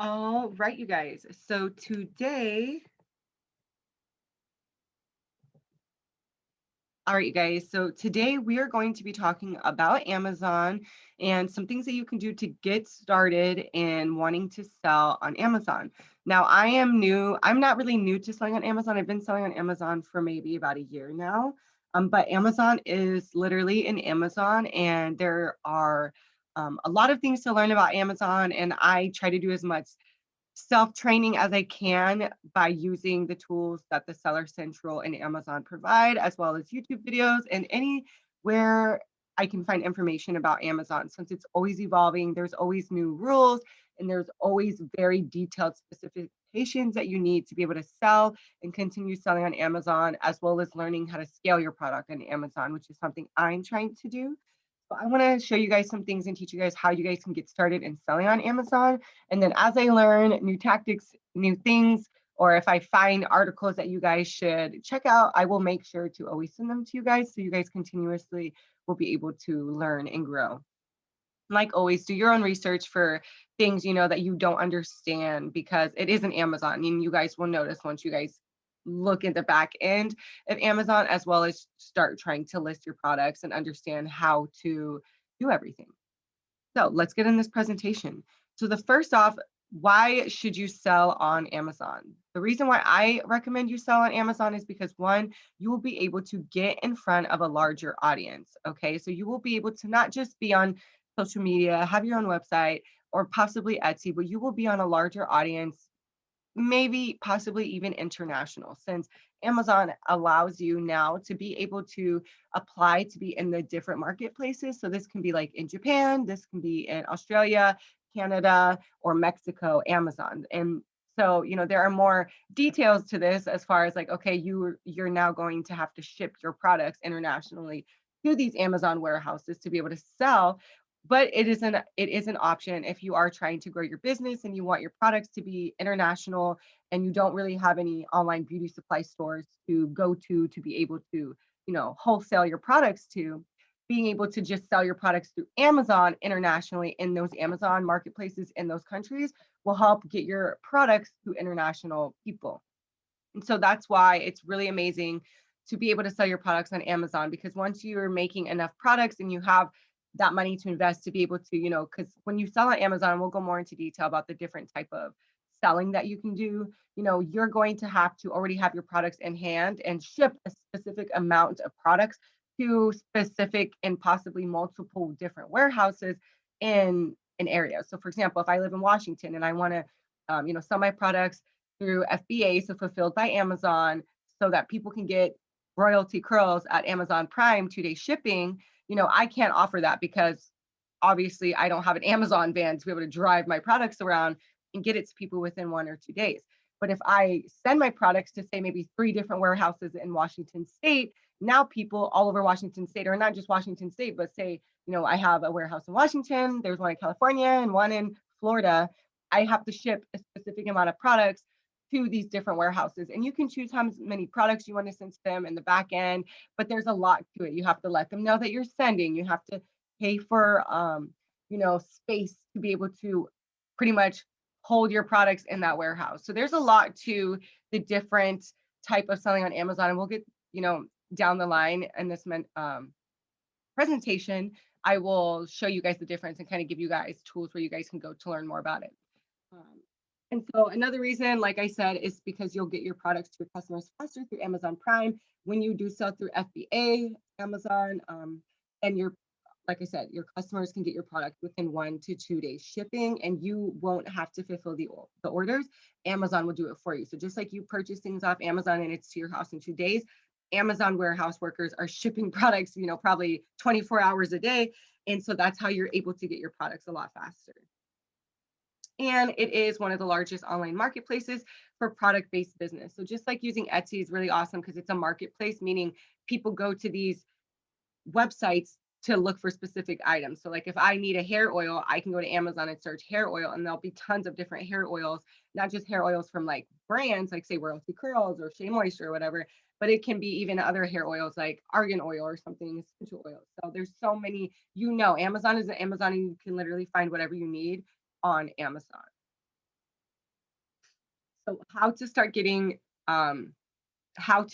All right, you guys. So today, all right, you guys. So today we are going to be talking about Amazon and some things that you can do to get started in wanting to sell on Amazon. Now, I am new. I'm not really new to selling on Amazon. I've been selling on Amazon for maybe about a year now. But Amazon is literally an Amazon, and there are a lot of things to learn about Amazon. And I try to do as much self-training as I can by using the tools that the Seller Central and Amazon provide, as well as YouTube videos and anywhere I can find information about Amazon. Since it's always evolving, there's always new rules and there's always very detailed specifications that you need to be able to sell and continue selling on Amazon, as well as learning how to scale your product on Amazon, which is something I'm trying to do. So I want to show you guys some things and teach you guys how you guys can get started in selling on Amazon. And then as I learn new tactics, new things, or if I find articles that you guys should check out, I will make sure to always send them to you guys so you guys continuously will be able to learn and grow. Like always, do your own research for things that you don't understand, because it isn't Amazon. And you guys will notice once you guys look at the back end of Amazon, as well as start trying to list your products and understand how to do everything. So let's get in this presentation. So the first off, why should you sell on Amazon? The reason why I recommend you sell on Amazon is because one, you will be able to get in front of a larger audience. Okay, so you will be able to not just be on social media, have your own website, or possibly Etsy, but you will be on a larger audience, maybe possibly even international, since Amazon allows you now to be able to apply to be in the different marketplaces. So this can be like in Japan, this can be in Australia, Canada, or Mexico, Amazon. And so, there are more details to this as far as like, okay, you're now going to have to ship your products internationally to these Amazon warehouses to be able to sell. But it is an option if you are trying to grow your business and you want your products to be international and you don't really have any online beauty supply stores to go to be able to, wholesale your products to. Being able to just sell your products through Amazon internationally in those Amazon marketplaces in those countries will help get your products to international people. And so that's why it's really amazing to be able to sell your products on Amazon, because once you're making enough products and you have that money to invest to be able to, because when you sell on Amazon, we'll go more into detail about the different type of selling that you can do. You're going to have to already have your products in hand and ship a specific amount of products to specific and possibly multiple different warehouses in an area. So for example, if I live in Washington and I want to, sell my products through FBA, so fulfilled by Amazon, so that people can get royalty curls at Amazon Prime 2-day shipping. I can't offer that because obviously I don't have an Amazon van to be able to drive my products around and get it to people within 1 or 2 days. But if I send my products to, say, maybe 3 different warehouses in Washington State, now people all over Washington State, or not just Washington State, but say, I have a warehouse in Washington, there's one in California and one in Florida. I have to ship a specific amount of products to these different warehouses, and you can choose how many products you want to send to them in the back end, but there's a lot to it. You have to let them know that you're sending. You have to pay for space to be able to pretty much hold your products in that warehouse. So there's a lot to the different type of selling on Amazon, and we'll get down the line in this presentation. I will show you guys the difference and kind of give you guys tools where you guys can go to learn more about it. Um, and so another reason, like I said, is because you'll get your products to your customers faster through Amazon Prime. When you do sell through FBA, Amazon, and like I said, your customers can get your product within 1 to 2 days shipping, and you won't have to fulfill the orders. Amazon will do it for you. So just like you purchase things off Amazon and it's to your house in 2 days, Amazon warehouse workers are shipping products, probably 24 hours a day. And so that's how you're able to get your products a lot faster. And it is one of the largest online marketplaces for product-based business. So just like using Etsy is really awesome because it's a marketplace, meaning people go to these websites to look for specific items. So like if I need a hair oil, I can go to Amazon and search hair oil, and there'll be tons of different hair oils, not just hair oils from like brands like, say, Royalty Curls or Shea Moisture or whatever, but it can be even other hair oils like argan oil or something, essential oils. So there's so many, Amazon is an Amazon, and you can literally find whatever you need on Amazon. So how to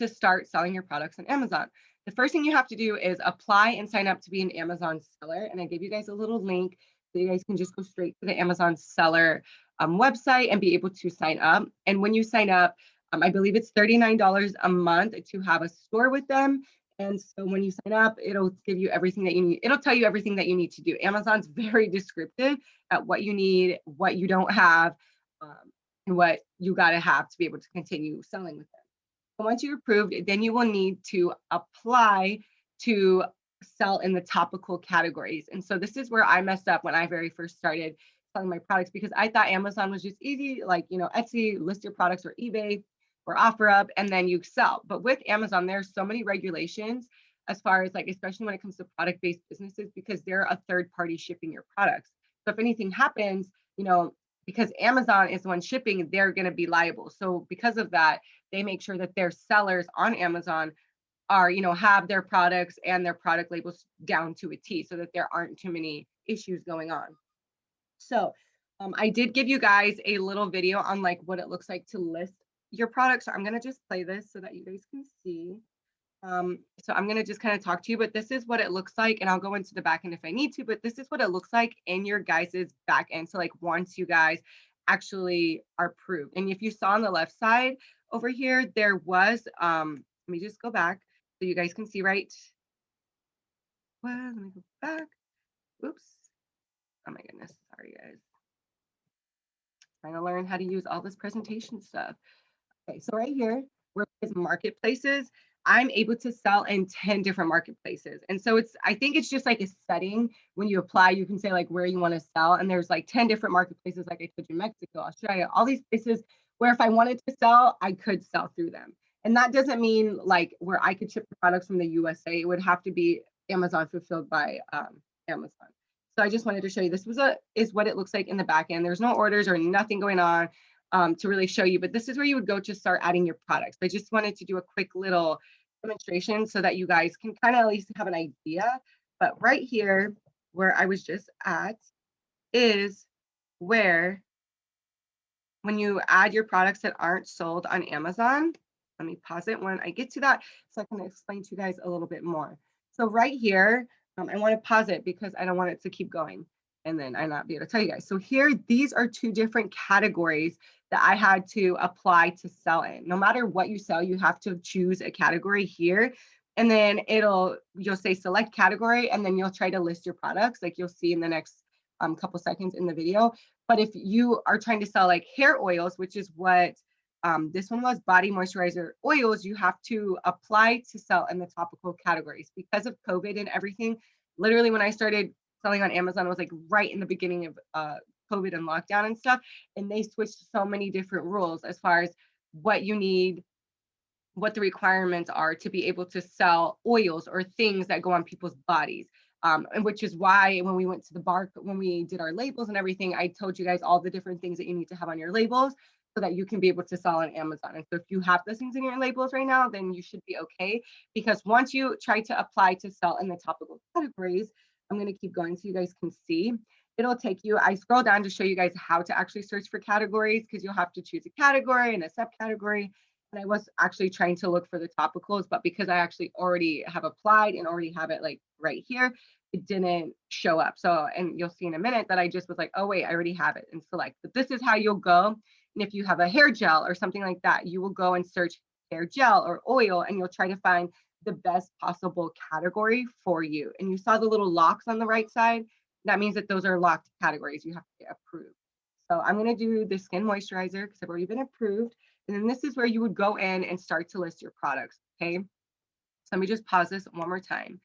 start selling your products on Amazon. The first thing you have to do is apply and sign up to be an Amazon seller. And I gave you guys a little link so you guys can just go straight to the Amazon seller website and be able to sign up. And when you sign up, I believe it's $39 a month to have a store with them. And so when you sign up, it'll give you everything that you need. It'll tell you everything that you need to do. Amazon's very descriptive at what you need, what you don't have, and what you got to have to be able to continue selling with them. Once you're approved, then you will need to apply to sell in the topical categories. And so this is where I messed up when I very first started selling my products, because I thought Amazon was just easy, like, Etsy, list your products, or eBay or OfferUp, and then you sell. But with Amazon, there's so many regulations as far as, like, especially when it comes to product-based businesses, because they're a third party shipping your products. So if anything happens, because Amazon is the one shipping, they're going to be liable. So because of that, they make sure that their sellers on Amazon are, have their products and their product labels down to a T, so that there aren't too many issues going on. So I did give you guys a little video on, like, what it looks like to list your products. So I'm going to just play this so that you guys can see. So I'm going to just kind of talk to you, but this is what it looks like, and I'll go into the back end if I need to, but this is what it looks like in your guys's back end. So, like, once you guys actually are approved. And if you saw on the left side over here, there was, let me just go back so you guys can see, right? Well, let me go back. Oops. Oh my goodness. Sorry, guys. Trying to learn how to use all this presentation stuff. Okay, so right here, where it's marketplaces, I'm able to sell in 10 different marketplaces. And so I think it's just like a setting. When you apply, you can say, like, where you want to sell. And there's like 10 different marketplaces, like I told you, Mexico, Australia, all these places where if I wanted to sell, I could sell through them. And that doesn't mean like where I could ship the products from the USA. It would have to be Amazon fulfilled by Amazon. So I just wanted to show you this is what it looks like in the back end. There's no orders or nothing going on to really show you, but this is where you would go to start adding your products. I just wanted to do a quick little demonstration so that you guys can kind of at least have an idea. But right here, where I was just at, is where when you add your products that aren't sold on Amazon, let me pause it when I get to that so I can explain to you guys a little bit more. So right here, I want to pause it because I don't want it to keep going and then I not be able to tell you guys. So here, these are two different categories that I had to apply to sell in. No matter what you sell, you have to choose a category here. And then you'll say select category, and then you'll try to list your products, like you'll see in the next couple seconds in the video. But if you are trying to sell like hair oils, which is what this one was, body moisturizer oils, you have to apply to sell in the topical categories. Because of COVID and everything, literally when I started selling on Amazon, it was like right in the beginning of COVID and lockdown and stuff. And they switched so many different rules as far as what you need, what the requirements are to be able to sell oils or things that go on people's bodies. And which is why when we went to the bar, when we did our labels and everything, I told you guys all the different things that you need to have on your labels so that you can be able to sell on Amazon. And so if you have those things in your labels right now, then you should be okay. Because once you try to apply to sell in the topical categories, I'm going to keep going so you guys can see. It'll take you, I scroll down to show you guys how to actually search for categories, because you'll have to choose a category and a subcategory. And I was actually trying to look for the topicals, but because I actually already have applied and already have it like right here, it didn't show up. So, and you'll see in a minute that I just was like, oh wait, I already have it, and select. But this is how you'll go. And if you have a hair gel or something like that, you will go and search hair gel or oil, and you'll try to find the best possible category for you. And you saw the little locks on the right side. That means that those are locked categories. You have to get approved. So I'm going to do the skin moisturizer because I've already been approved. And then this is where you would go in and start to list your products, okay? So let me just pause this one more time.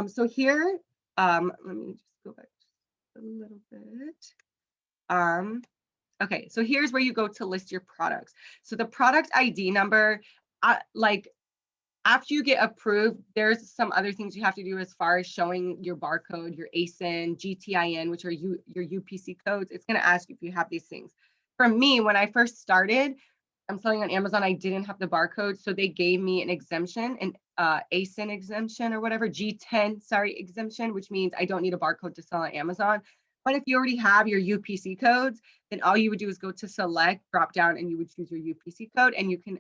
So here, let me just go back just a little bit. Okay, so here's where you go to list your products. So the product ID number, like after you get approved, there's some other things you have to do as far as showing your barcode, your ASIN, GTIN, which are your UPC codes. It's going to ask you if you have these things. For me, when I first started, I'm selling on Amazon, I didn't have the barcode, so they gave me an exemption, an ASIN exemption or whatever, G10, sorry, exemption, which means I don't need a barcode to sell on Amazon. But if you already have your UPC codes, then all you would do is go to select, drop down, and you would choose your UPC code, and you can,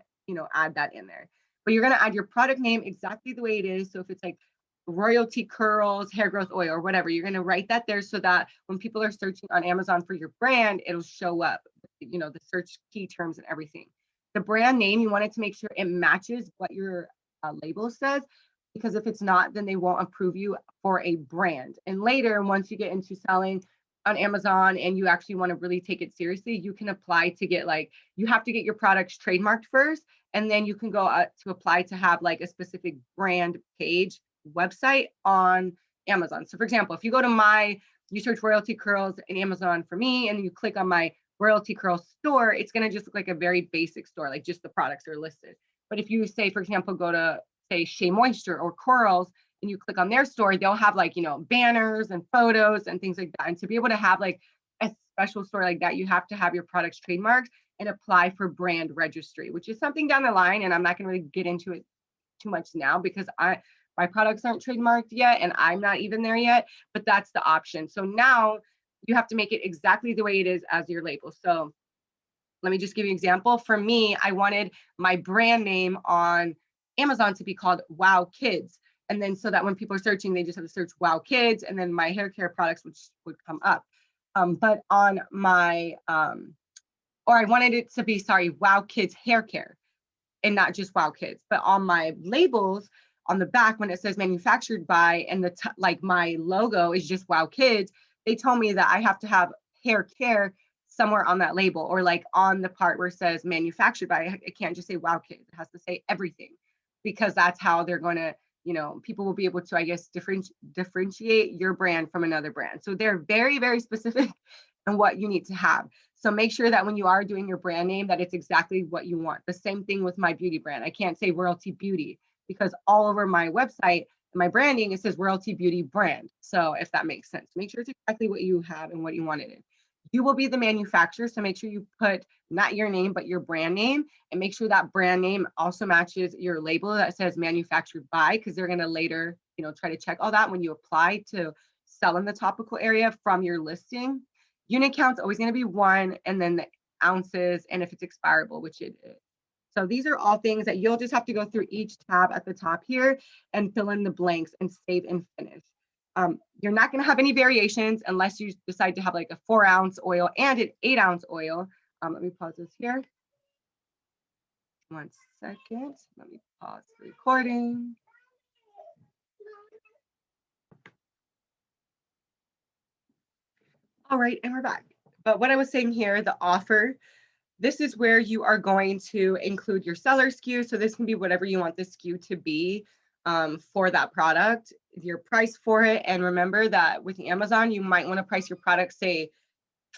add that in there. But you're going to add your product name exactly the way it is. So if it's like royalty curls, hair growth oil, or whatever, you're going to write that there so that when people are searching on Amazon for your brand, it'll show up, the search key terms and everything. The brand name, you wanted to make sure it matches what your label says, because if it's not, then they won't approve you for a brand. And later, once you get into selling on Amazon and you actually want to really take it seriously, you can apply to get you have to get your products trademarked first, and then you can go to apply to have like a specific brand page website on Amazon. So for example, if you go to you search royalty curls in Amazon for me, and you click on my royalty curls store, it's going to just look like a very basic store, like just the products are listed. But if you say, for example, go to say Shea Moisture or Corals, and you click on their store, they'll have banners and photos and things like that. And to be able to have like a special store like that, you have to have your products trademarked and apply for brand registry, which is something down the line. And I'm not going to really get into it too much now because my products aren't trademarked yet and I'm not even there yet, but that's the option. So now you have to make it exactly the way it is as your label. So let me just give you an example. For me, I wanted my brand name on Amazon to be called Wow Kids. And then so that when people are searching, they just have to search Wow Kids, and then my hair care products would come up. But on my, or I wanted it to be, Wow Kids Hair Care, and not just Wow Kids. But on my labels, on the back, when it says manufactured by, and my logo is just Wow Kids, they told me that I have to have hair care somewhere on that label, or like on the part where it says manufactured by. It can't just say Wow Kids. It has to say everything, because that's how they're going to, people will be able to, I guess, differentiate your brand from another brand. So they're very, very specific on what you need to have. So make sure that when you are doing your brand name, that it's exactly what you want. The same thing with my beauty brand. I can't say Royalty Beauty, because all over my website, my branding, it says Royalty Beauty brand. So if that makes sense, make sure it's exactly what you have and what you want it in. You will be the manufacturer, so make sure you put not your name, but your brand name, and make sure that brand name also matches your label that says manufactured by, because they're going to later, try to check all that when you apply to sell in the topical area from your listing. Unit count's always going to be 1, and then the ounces, and if it's expirable, which it is. So these are all things that you'll just have to go through each tab at the top here and fill in the blanks and save and finish. You're not going to have any variations unless you decide to have like a 4-ounce oil and an 8-ounce oil. Let me pause this here. 1 second. Let me pause the recording. All right, and we're back. But what I was saying here, the offer, this is where you are going to include your seller SKU. So this can be whatever you want the SKU to be for that product, your price for it. And remember that with Amazon, you might want to price your product, say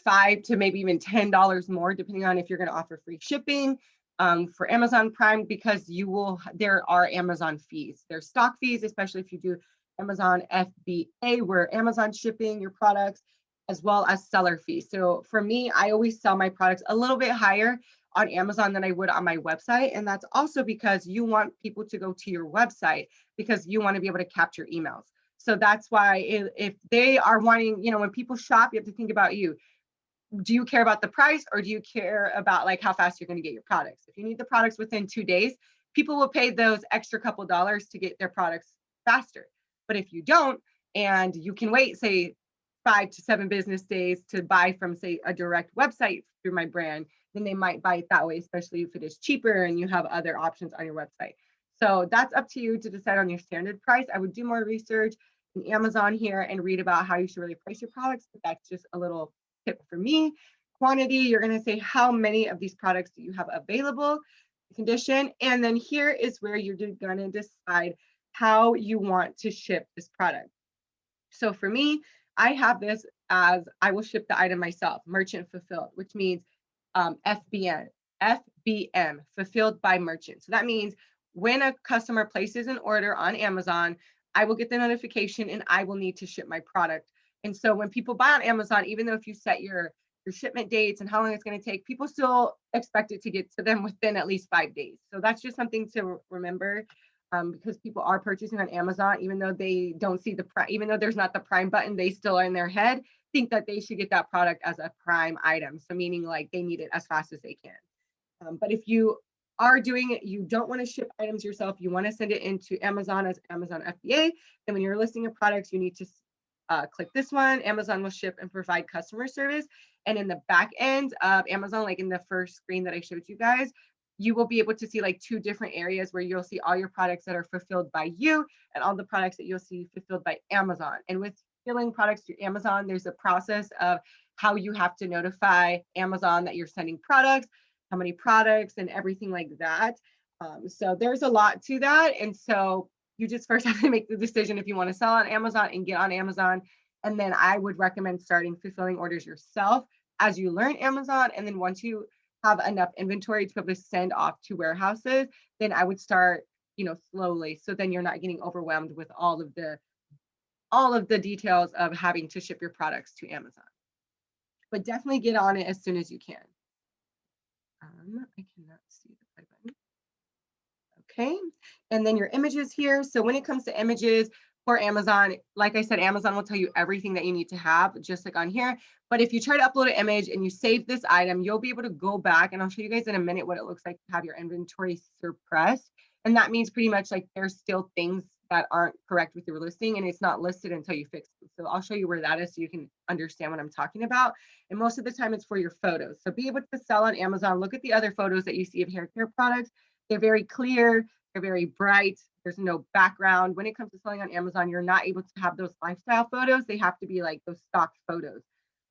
$5 to maybe even $10 more, depending on if you're going to offer free shipping for Amazon Prime, because there are Amazon fees. There's stock fees, especially if you do Amazon FBA, where Amazon shipping your products, as well as seller fees. So for me, I always sell my products a little bit higher on Amazon than I would on my website. And that's also because you want people to go to your website, because you want to be able to capture emails. So that's why if they are wanting, when people shop, you have to think about you. Do you care about the price, or do you care about like how fast you're going to get your products? If you need the products within 2 days, people will pay those extra couple dollars to get their products faster. But if you don't, and you can wait, say 5 to 7 business days to buy from, say, a direct website through my brand, then they might buy it that way, especially if it is cheaper and you have other options on your website. So that's up to you to decide on your standard price. I would do more research in Amazon here and read about how you should really price your products, but that's just a little tip for me. Quantity, you're going to say how many of these products do you have available, condition, and then here is where you're going to decide how you want to ship this product. So for me, I have this as I will ship the item myself, merchant fulfilled, which means FBM, fulfilled by merchant. So that means when a customer places an order on Amazon, I will get the notification and I will need to ship my product. And so when people buy on Amazon, even though if you set your shipment dates and how long it's going to take, people still expect it to get to them within at least 5 days. So that's just something to remember. Because people are purchasing on Amazon, even though they don't see the Prime, even though there's not the Prime button, they still are in their head. think that they should get that product as a prime item. So meaning like they need it as fast as they can. But if you are doing it, you don't want to ship items yourself, you want to send it into Amazon as Amazon FBA, then when you're listing your products, you need to click this one. Amazon will ship and provide customer service. And in the back end of Amazon, like in the first screen that I showed you guys, you will be able to see like 2 different areas where you'll see all your products that are fulfilled by you and all the products that you'll see fulfilled by Amazon. And with filling products through Amazon, there's a process of how you have to notify Amazon that you're sending products, how many products, and everything like that. So there's a lot to that. And so you just first have to make the decision if you want to sell on Amazon and get on Amazon. And then I would recommend starting fulfilling orders yourself as you learn Amazon. And then once you have enough inventory to be able to send off to warehouses, then I would start, slowly. So then you're not getting overwhelmed with all of the details of having to ship your products to Amazon. But definitely get on it as soon as you can. I cannot see the play button. Okay, and then your images here. So when it comes to images for Amazon, like I said, Amazon will tell you everything that you need to have, just like on here. But if you try to upload an image and you save this item, you'll be able to go back, and I'll show you guys in a minute what it looks like to have your inventory suppressed. And that means pretty much like there's still things that aren't correct with your listing and it's not listed until you fix it. So I'll show you where that is so you can understand what I'm talking about. And most of the time it's for your photos. So be able to sell on Amazon. Look at the other photos that you see of hair care products. They're very clear, they're very bright, there's no background. When it comes to selling on Amazon, you're not able to have those lifestyle photos. They have to be like those stock photos.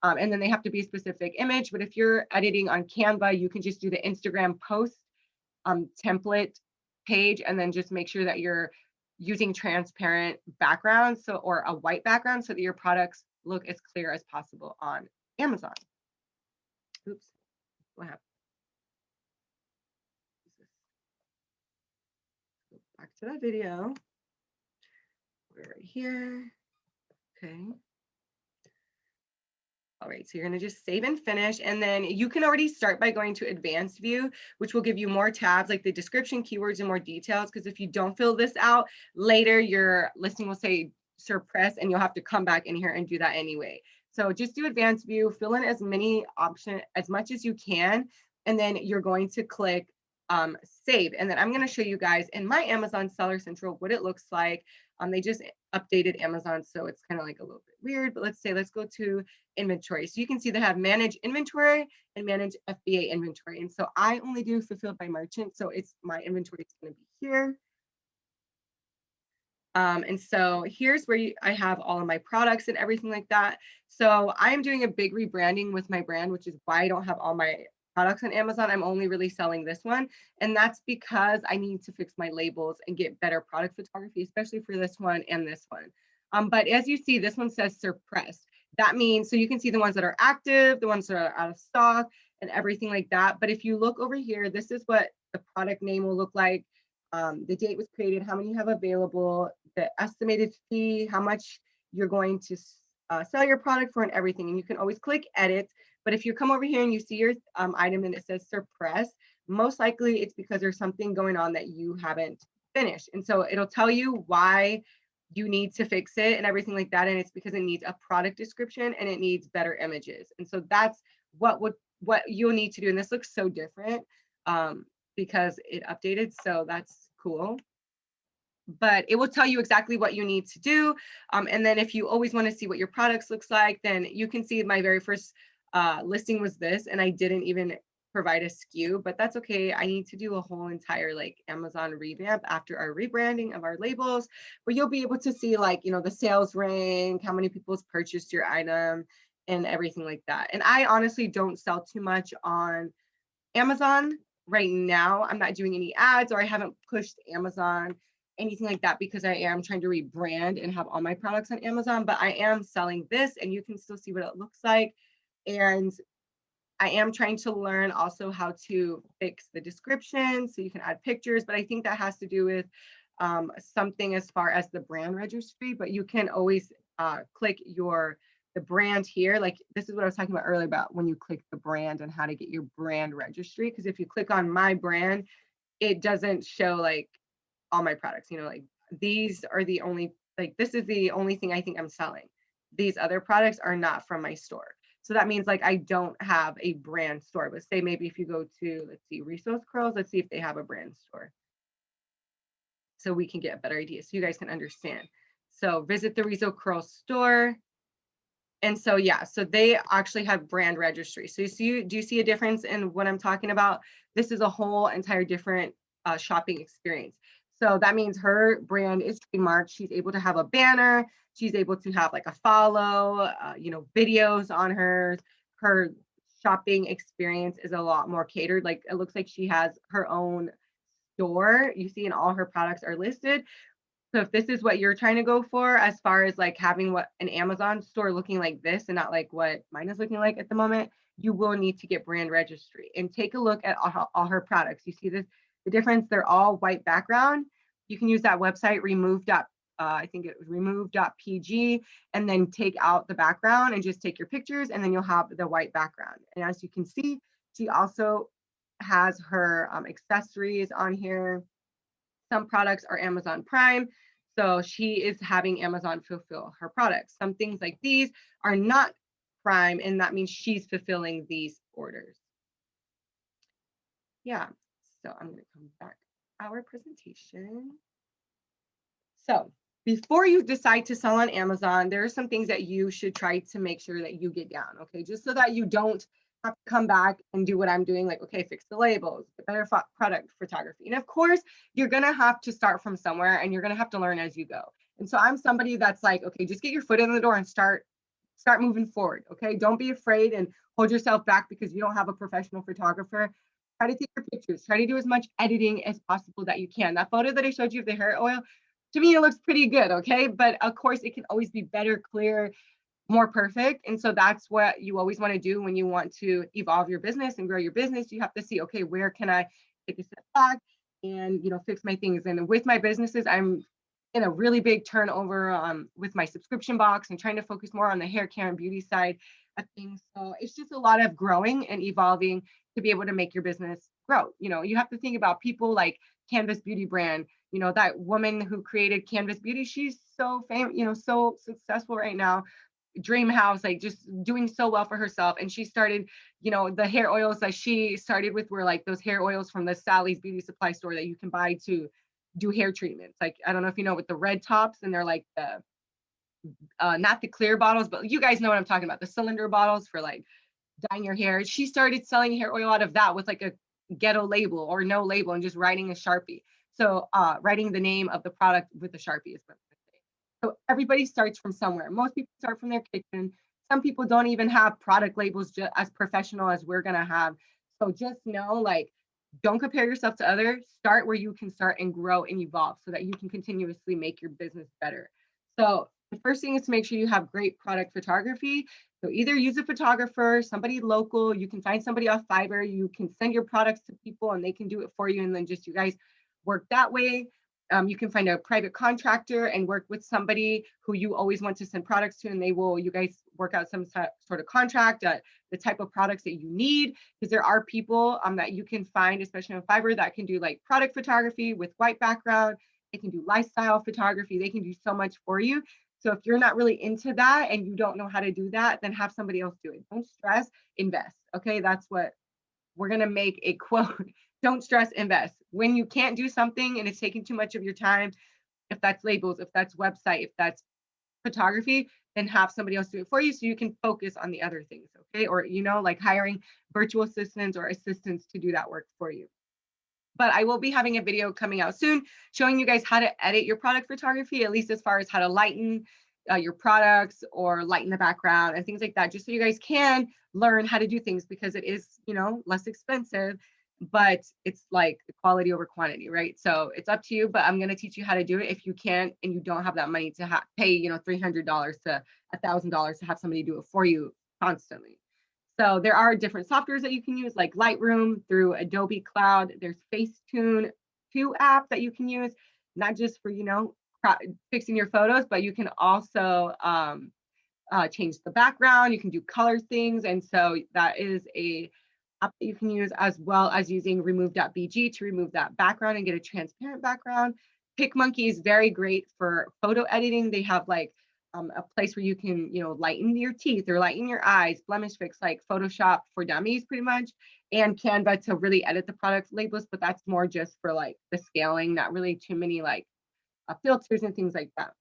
And then they have to be a specific image. But if you're editing on Canva, you can just do the Instagram post template page and then just make sure that you're using transparent backgrounds, or a white background, so that your products look as clear as possible on Amazon. Oops, what happened? Go back to that video. We're right here. Okay. All right, so you're going to just save and finish, and then you can already start by going to advanced view, which will give you more tabs like the description, keywords, and more details. Because if you don't fill this out later, your listing will say suppress and you'll have to come back in here and do that anyway. So just do advanced view, fill in as many options as much as you can, and then you're going to click save. And then I'm going to show you guys in my Amazon Seller Central what it looks like. They just updated Amazon, so it's kind of like a little bit weird, but let's go to inventory. So you can see they have manage inventory and manage FBA inventory. And so I only do fulfilled by merchant. So it's my inventory is going to be here. And so here's where I have all of my products and everything like that. So I'm doing a big rebranding with my brand, which is why I don't have all my products on Amazon. I'm only really selling this one. And that's because I need to fix my labels and get better product photography, especially for this one and this one. But as you see, this one says suppressed. That means, so you can see the ones that are active, the ones that are out of stock and everything like that. But if you look over here, this is what the product name will look like. The date was created, how many you have available, the estimated fee, how much you're going to sell your product for, and everything. And you can always click edit. But if you come over here and you see your item and it says suppress, most likely it's because there's something going on that you haven't finished. And so it'll tell you why you need to fix it and everything like that. And it's because it needs a product description and it needs better images. And so that's what you'll need to do. And this looks so different because it updated. So that's cool. But it will tell you exactly what you need to do. And then if you always want to see what your products looks like, then you can see my very first listing was this, and I didn't even provide a SKU, but that's okay. I need to do a whole entire like Amazon revamp after our rebranding of our labels, but you'll be able to see like, the sales rank, how many people's purchased your item and everything like that. And I honestly don't sell too much on Amazon right now. I'm not doing any ads, or I haven't pushed Amazon, anything like that, because I am trying to rebrand and have all my products on Amazon, but I am selling this and you can still see what it looks like. And I am trying to learn also how to fix the description so you can add pictures, but I think that has to do with something as far as the brand registry, but you can always click the brand here. Like this is what I was talking about earlier about when you click the brand and how to get your brand registry. Because if you click on my brand, it doesn't show like all my products, like these are the only, like this is the only thing I think I'm selling. these other products are not from my store. So that means like I don't have a brand store. But say maybe if you go to, let's see, Resource Curls, let's see if they have a brand store. So we can get a better idea so you guys can understand. So visit the Rezo Curl store. And so, yeah, so they actually have brand registry. So do you see a difference in what I'm talking about? This is a whole entire different shopping experience. So that means her brand is trademarked. She's able to have a banner. She's able to have like a follow, videos on her. Her shopping experience is a lot more catered. Like it looks like she has her own store. You see, and all her products are listed. So if this is what you're trying to go for, as far as like having what an Amazon store looking like this and not like what mine is looking like at the moment, you will need to get brand registry and take a look at all her products. You see the difference? They're all white background. You can use that website I think it was remove.pg, and then take out the background and just take your pictures, and then you'll have the white background. And as you can see, she also has her accessories on here. Some products are Amazon Prime, so she is having Amazon fulfill her products. Some things like these are not Prime, and that means she's fulfilling these orders. Yeah, so I'm going to come back to our presentation. So before you decide to sell on Amazon, there are some things that you should try to make sure that you get down, okay? Just so that you don't have to come back and do what I'm doing, like, okay, fix the labels, better product photography. And of course, you're gonna have to start from somewhere and you're gonna have to learn as you go. And so I'm somebody that's like, okay, just get your foot in the door and start moving forward, okay? Don't be afraid and hold yourself back because you don't have a professional photographer. Try to take your pictures, try to do as much editing as possible that you can. That photo that I showed you of the hair oil, to me, it looks pretty good, okay? But of course, it can always be better, clearer, more perfect. And so that's what you always want to do when you want to evolve your business and grow your business. You have to see, okay, where can I take a step back and, fix my things? And with my businesses, I'm in a really big turnover with my subscription box and trying to focus more on the hair care and beauty side of things. So it's just a lot of growing and evolving to be able to make your business grow. You have to think about people like Canvas Beauty brand. That woman who created Canvas Beauty, she's so famous, so successful right now. Dream house, like just doing so well for herself. And she started, the hair oils that she started with were like those hair oils from the Sally's Beauty Supply Store that you can buy to do hair treatments. Like, I don't know if you know, with the red tops, and they're like the not the clear bottles, but you guys know what I'm talking about, the cylinder bottles for like dyeing your hair. She started selling hair oil out of that with like a ghetto label or no label and just writing a Sharpie. So writing the name of the product with a Sharpie is what I'm saying. So everybody starts from somewhere. Most people start from their kitchen. Some people don't even have product labels just as professional as we're gonna have. So just know, like, don't compare yourself to others. Start where you can start and grow and evolve so that you can continuously make your business better. So the first thing is to make sure you have great product photography. So either use a photographer, somebody local, you can find somebody off Fiverr, you can send your products to people and they can do it for you, and then just you guys work that way. You can find a private contractor and work with somebody who you always want to send products to, and you guys work out some sort of contract, the type of products that you need, because there are people that you can find, especially on Fiverr, that can do like product photography with white background. They can do lifestyle photography. They can do so much for you. So if you're not really into that and you don't know how to do that, then have somebody else do it. Don't stress, invest. Okay, that's what we're going to make a quote. Don't stress, invest. When you can't do something and it's taking too much of your time, if that's labels, if that's website, if that's photography, then have somebody else do it for you so you can focus on the other things, okay? Or, like hiring virtual assistants or assistants to do that work for you. But I will be having a video coming out soon showing you guys how to edit your product photography, at least as far as how to lighten your products or lighten the background and things like that, just so you guys can learn how to do things, because it is, less expensive, but it's like the quality over quantity, right? So it's up to you, but I'm going to teach you how to do it if you can't and you don't have that money to pay, $300 to $1,000 to have somebody do it for you constantly. So there are different softwares that you can use, like Lightroom through Adobe Cloud. There's Facetune 2 app that you can use, not just for, fixing your photos, but you can also change the background. You can do color things. And so that is a app that you can use, as well as using remove.bg to remove that background and get a transparent background. PicMonkey is very great for photo editing. They have like a place where you can, lighten your teeth or lighten your eyes, blemish fix, like Photoshop for dummies pretty much, and Canva to really edit the product labels, but that's more just for like the scaling, not really too many like filters and things like that.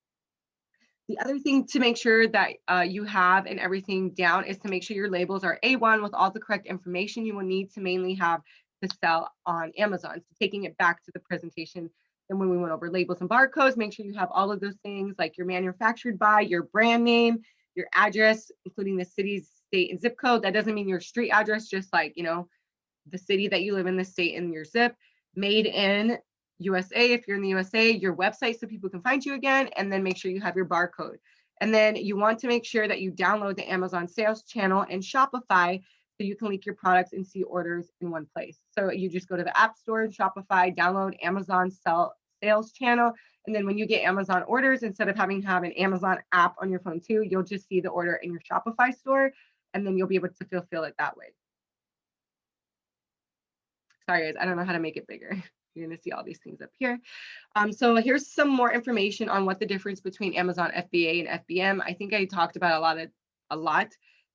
The other thing to make sure that you have and everything down is to make sure your labels are A1 with all the correct information you will need to mainly have to sell on Amazon. So taking it back to the presentation, and when we went over labels and barcodes, make sure you have all of those things like your manufactured by, your brand name, your address, including the city, state, and zip code. That doesn't mean your street address, just like, the city that you live in, the state, and your zip. Made in USA, if you're in the USA, your website so people can find you again, and then make sure you have your barcode. And then you want to make sure that you download the Amazon sales channel and Shopify so you can link your products and see orders in one place. So you just go to the App Store and Shopify, download Amazon sales channel, and then when you get Amazon orders, instead of having to have an Amazon app on your phone too, you'll just see the order in your Shopify store, and then you'll be able to fulfill it that way. Sorry, guys, I don't know how to make it bigger. You're going to see all these things up here. So here's some more information on what the difference between Amazon FBA and FBM. I think I talked about a lot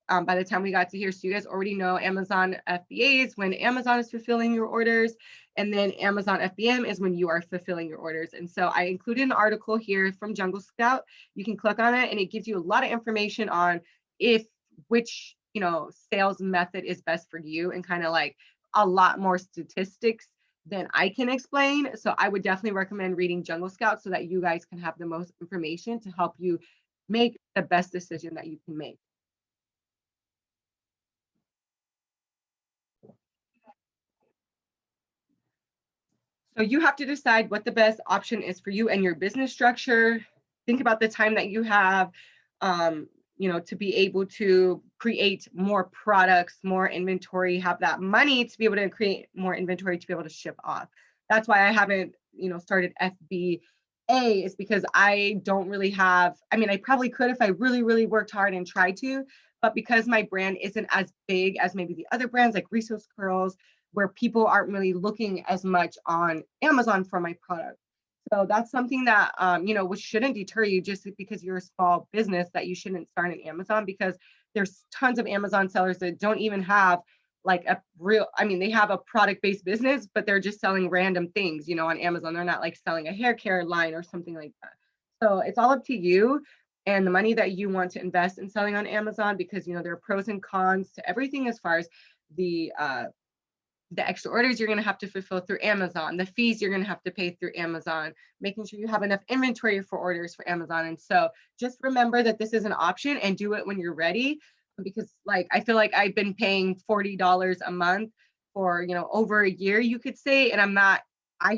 by the time we got to here. So you guys already know Amazon FBA is when Amazon is fulfilling your orders, and then Amazon FBM is when you are fulfilling your orders. And so I included an article here from Jungle Scout. You can click on it, and it gives you a lot of information on which sales method is best for you, and kind of like a lot more statistics than I can explain. So I would definitely recommend reading Jungle Scout so that you guys can have the most information to help you make the best decision that you can make. So you have to decide what the best option is for you and your business structure. Think about the time that you have, to be able to create more products, more inventory, have that money to be able to create more inventory to be able to ship off. That's why I haven't, started FBA, is because I don't really have, I probably could if I really, really worked hard and tried to, but because my brand isn't as big as maybe the other brands like Resource Curls, where people aren't really looking as much on Amazon for my product. So that's something that, which shouldn't deter you just because you're a small business, that you shouldn't start an Amazon, because there's tons of Amazon sellers that don't even have like a real, they have a product-based business, but they're just selling random things, on Amazon. They're not like selling a hair care line or something like that. So it's all up to you and the money that you want to invest in selling on Amazon, because, there are pros and cons to everything as far as the extra orders you're going to have to fulfill through Amazon, the fees you're going to have to pay through Amazon, making sure you have enough inventory for orders for Amazon. And so just remember that this is an option, and do it when you're ready, because like, I feel like I've been paying $40 a month for, over a year, you could say, and I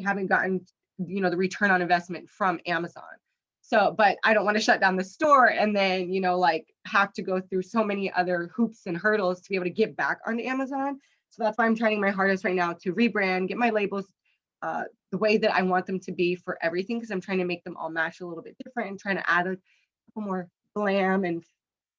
haven't gotten, the return on investment from Amazon. So, but I don't want to shut down the store and then, have to go through so many other hoops and hurdles to be able to get back onto Amazon. So that's why I'm trying my hardest right now to rebrand, get my labels the way that I want them to be for everything, because I'm trying to make them all match a little bit different and trying to add a couple more glam and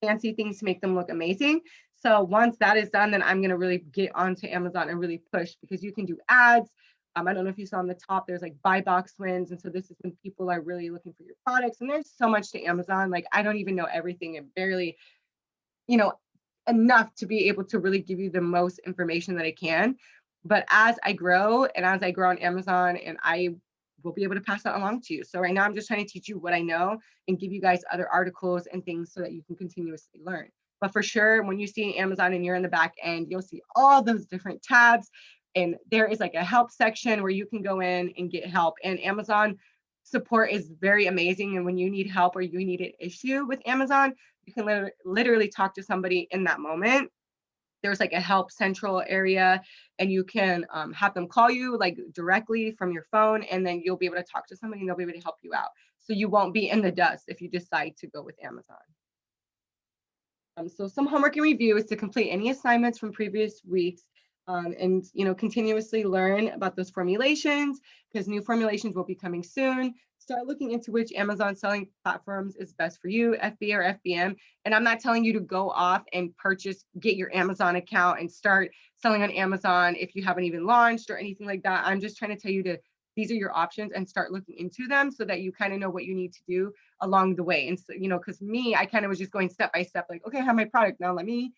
fancy things to make them look amazing. So once that is done, then I'm going to really get onto Amazon and really push, because you can do ads. I don't know if you saw on the top, there's like buy box wins. And so this is when people are really looking for your products. And there's so much to Amazon. Like, I don't even know everything, and barely, enough to be able to really give you the most information that I can. But as I grow on Amazon, and I will be able to pass that along to you. So right now I'm just trying to teach you what I know and give you guys other articles and things so that you can continuously learn. But for sure, when you see Amazon and you're in the back end, you'll see all those different tabs, and there is like a help section where you can go in and get help. And Amazon support is very amazing. And when you need help or you need an issue with Amazon, you can literally talk to somebody in that moment. There's like a help central area, and you can have them call you like directly from your phone, and then you'll be able to talk to somebody and they'll be able to help you out. So you won't be in the dust if you decide to go with Amazon. So some homework and review is to complete any assignments from previous weeks, and continuously learn about those formulations, because new formulations will be coming soon. Start looking into which Amazon selling platforms is best for you, FBA or FBM. And I'm not telling you to go off and get your Amazon account and start selling on Amazon if you haven't even launched or anything like that. I'm just trying to tell you to these are your options, and start looking into them so that you kind of know what you need to do along the way. And so, because me, I kind of was just going step by step, like, okay, I have my product now, let me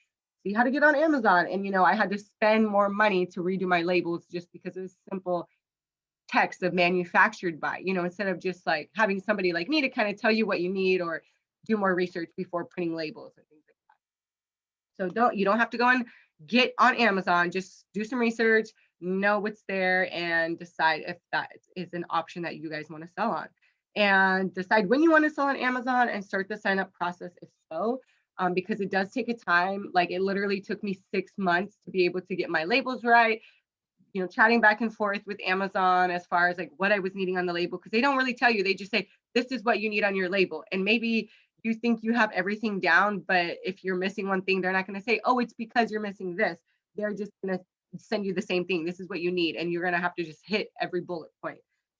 see how to get on Amazon. And I had to spend more money to redo my labels just because of simple text of manufactured by, instead of just like having somebody like me to kind of tell you what you need or do more research before printing labels and things like that. So you don't have to go and get on Amazon. Just do some research, know what's there, and decide if that is an option that you guys want to sell on. And decide when you want to sell on Amazon and start the sign up process if so. Because it does take a time. Like, it literally took me 6 months to be able to get my labels right, chatting back and forth with Amazon as far as like what I was needing on the label, because they don't really tell you. They just say, this is what you need on your label. And maybe you think you have everything down, but if you're missing one thing, they're not going to say, oh, it's because you're missing this. They're just going to send you the same thing. This is what you need. And you're going to have to just hit every bullet point.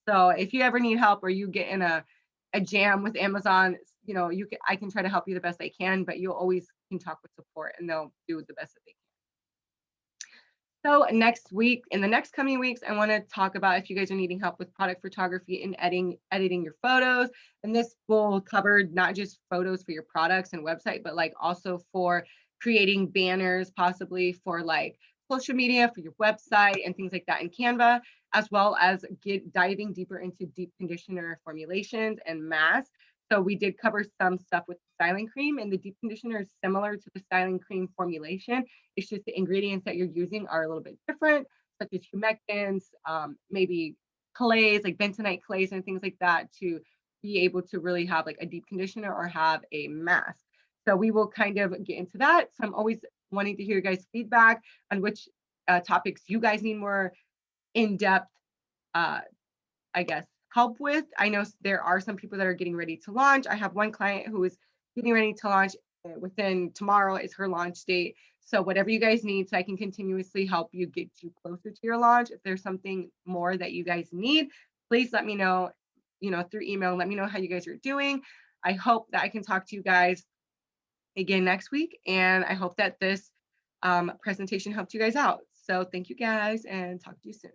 So if you ever need help or you get in a jam with Amazon, I can try to help you the best I can, but you always can talk with support and they'll do the best that they can. So next week, in the next coming weeks, I want to talk about if you guys are needing help with product photography and editing your photos. And this will cover not just photos for your products and website, but like also for creating banners, possibly for like social media, for your website and things like that in Canva, as well as diving deeper into deep conditioner formulations and masks. So we did cover some stuff with the styling cream, and the deep conditioner is similar to the styling cream formulation. It's just the ingredients that you're using are a little bit different, such as humectants, maybe clays, like bentonite clays and things like that, to be able to really have like a deep conditioner or have a mask. So we will kind of get into that. So I'm always wanting to hear your guys' feedback on which topics you guys need more in-depth, I guess, help with. I know there are some people that are getting ready to launch. I have one client who is getting ready to launch within tomorrow is her launch date. So whatever you guys need, so I can continuously help you get you closer to your launch. If there's something more that you guys need, please let me know, through email. Let me know how you guys are doing. I hope that I can talk to you guys again next week. And I hope that this presentation helped you guys out. So thank you guys and talk to you soon.